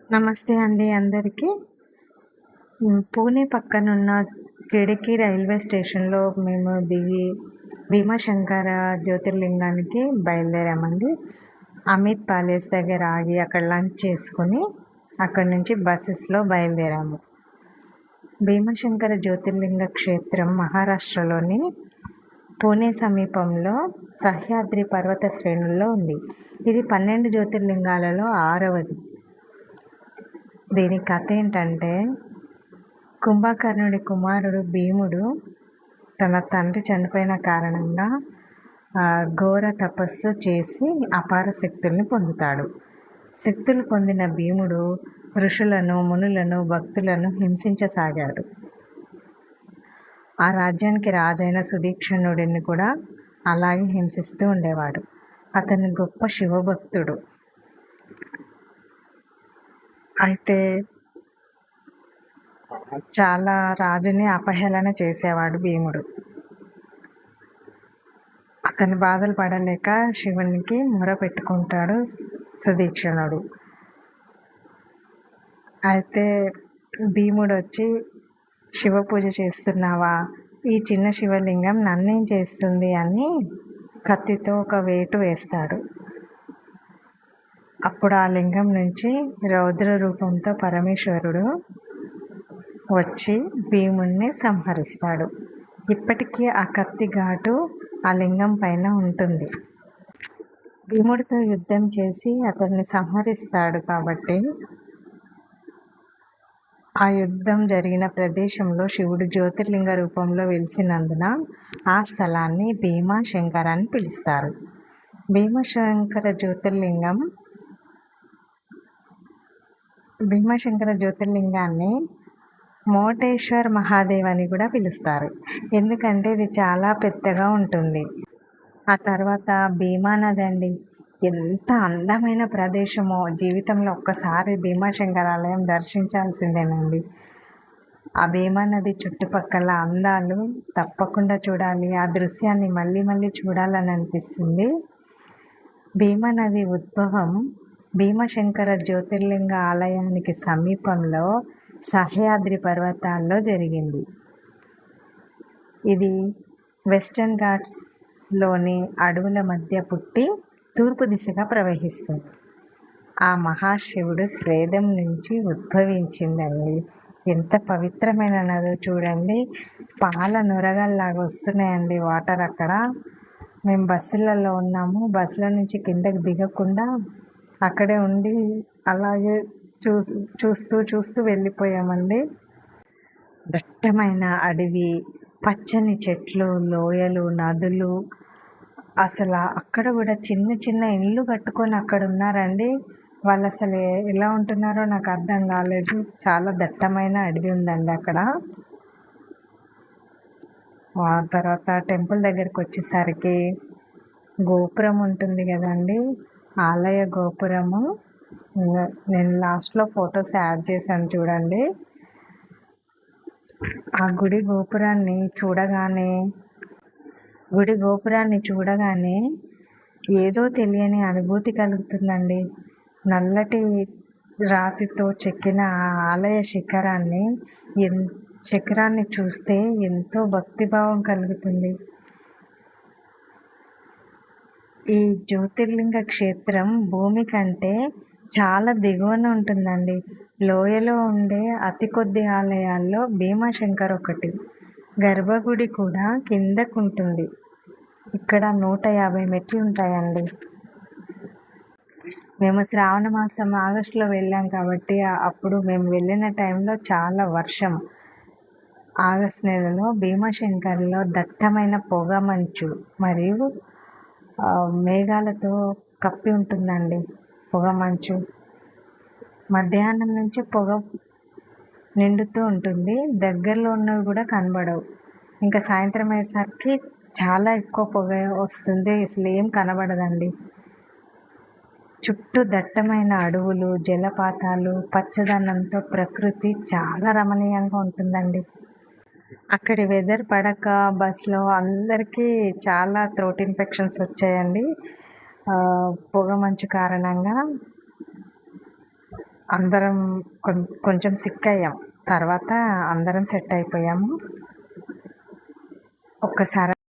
నమస్తే అండి అందరికీ. పూణే పక్కనున్న కిడికి రైల్వే స్టేషన్‌లో మేము దిగి భీమాశంకర జ్యోతిర్లింగానికి బయలుదేరామండి. అమిత్ ప్యాలెస్ దగ్గర ఆగి అక్కడ లంచ్ చేసుకొని అక్కడి నుంచి బసెస్‌లో బయలుదేరాము. భీమాశంకర జ్యోతిర్లింగ క్షేత్రం మహారాష్ట్రలోని పూణే సమీపంలో సహ్యాద్రి పర్వత శ్రేణుల్లో ఉంది. ఇది 12 జ్యోతిర్లింగాలలో 6వది. దీని కథ ఏంటంటే, కుంభకర్ణుడి కుమారుడు భీముడు తన తండ్రి చనిపోయిన కారణంగా ఘోర తపస్సు చేసి అపార శక్తుల్ని పొందుతాడు. శక్తులు పొందిన భీముడు ఋషులను, మునులను, భక్తులను హింసించసాగాడు. ఆ రాజ్యానికి రాజైన సుదీక్షణుడిని కూడా అలాగే హింసిస్తూ ఉండేవాడు. అతను గొప్ప శివభక్తుడు. అయితే చాలా రాజుని అపహేళన చేసేవాడు భీముడు. అతని బాధలు పడలేక శివునికి మొర పెట్టుకుంటాడు సుదీక్షణుడు. అయితే భీముడు వచ్చి, శివ పూజ చేస్తున్నావా, ఈ చిన్న శివలింగం నన్నేం చేస్తుంది అని కత్తితో ఒక వేటు వేస్తాడు. అప్పుడు ఆ లింగం నుంచి రౌద్ర రూపంతో పరమేశ్వరుడు వచ్చి భీముణ్ణి సంహరిస్తాడు. ఇప్పటికీ ఆ కత్తి ఘాటు ఆ లింగం పైన ఉంటుంది. భీముడితో యుద్ధం చేసి అతన్ని సంహరిస్తాడు కాబట్టి ఆ యుద్ధం జరిగిన ప్రదేశంలో శివుడు జ్యోతిర్లింగ రూపంలో వెలిసినందున ఆ స్థలాన్ని భీమాశంకర అని పిలుస్తారు. భీమాశంకర జ్యోతిర్లింగాన్ని మోటేశ్వర్ మహాదేవ్ అని కూడా పిలుస్తారు. ఎందుకంటే ఇది చాలా పెద్దగా ఉంటుంది. ఆ తర్వాత భీమా నది అండి, ఎంత అందమైన ప్రదేశమో, జీవితంలో ఒక్కసారి భీమాశంకర ఆలయం దర్శించాల్సిందేనండి. ఆ భీమా నది చుట్టుపక్కల అందాలు తప్పకుండా చూడాలి. ఆ దృశ్యాన్ని మళ్ళీ మళ్ళీ చూడాలని అనిపిస్తుంది. భీమా నది ఉద్భవం భీమాశంకర జ్యోతిర్లింగ ఆలయానికి సమీపంలో సహ్యాద్రి పర్వతాల్లో జరిగింది. ఇది వెస్టర్న్ ఘాట్స్లోని అడవుల మధ్య పుట్టి తూర్పు దిశగా ప్రవహిస్తుంది. ఆ మహాశివుడు స్వేదం నుంచి ఉద్భవించిందండి. ఎంత పవిత్రమైన నదో చూడండి. పాల నొరగల్లాగా వస్తున్నాయండి వాటర్. అక్కడ మేము బస్సులలో ఉన్నాము. బస్సుల నుంచి కిందకి దిగకుండా అక్కడే ఉండి అలాగే చూస్తూ వెళ్ళిపోయామండి. దట్టమైన అడవి, పచ్చని చెట్లు, లోయలు, నదులు. అసలు అక్కడ కూడా చిన్న చిన్న ఇళ్ళు కట్టుకొని అక్కడ ఉన్నారండి. వాళ్ళు అసలు ఎలా ఉంటున్నారో నాకు అర్థం కాలేదు. చాలా దట్టమైన అడవి ఉందండి అక్కడ. ఆ తర్వాత టెంపుల్ దగ్గరికి వచ్చేసరికి గోపురం ఉంటుంది కదండి, ఆలయ గోపురము. నేను లాస్ట్లో ఫొటోస్ యాడ్ చేశాను చూడండి. ఆ గుడి గోపురాన్ని చూడగానే ఏదో తెలియని అనుభూతి కలుగుతుందండి. నల్లటి రాతితో చెక్కిన ఆలయ శిఖరాన్ని చూస్తే ఎంతో భక్తిభావం కలుగుతుంది. ఈ జ్యోతిర్లింగ క్షేత్రం భూమి కంటే చాలా దిగువన ఉంటుందండి. లోయలో ఉండే అతి కొద్ది ఆలయాల్లో భీమాశంకర్ ఒకటి. గర్భగుడి కూడా కిందకుంటుంది. ఇక్కడ 150 మెట్లు ఉంటాయండి. మేము శ్రావణ మాసం ఆగస్టులో వెళ్ళాం కాబట్టి అప్పుడు మేము వెళ్ళిన టైంలో చాలా వర్షం. ఆగస్ట్ నెలలో భీమాశంకర్లో దట్టమైన పొగ మంచు మరియు మేఘాలతో కప్పి ఉంటుందండి. పొగ మంచు మధ్యాహ్నం నుంచి పొగ నిండుతూ ఉంటుంది. దగ్గరలో ఉన్నవి కూడా కనబడవు. ఇంకా సాయంత్రం అయ్యేసరికి చాలా ఎక్కువ పొగ వస్తుంది. అసలు ఏం కనబడదండి. చుట్టూ దట్టమైన అడవులు, జలపాతాలు, పచ్చదనంతో ప్రకృతి చాలా రమణీయంగా ఉంటుందండి. అక్కడి వెదర్ పడక బస్లో అందరికీ చాలా థ్రోట్ ఇన్ఫెక్షన్స్ వచ్చాయండి పొగ మంచు కారణంగా. అందరం కొంచెం సిక్ అయ్యాం. తర్వాత అందరం సెట్ అయిపోయాము. ఒక్కసారి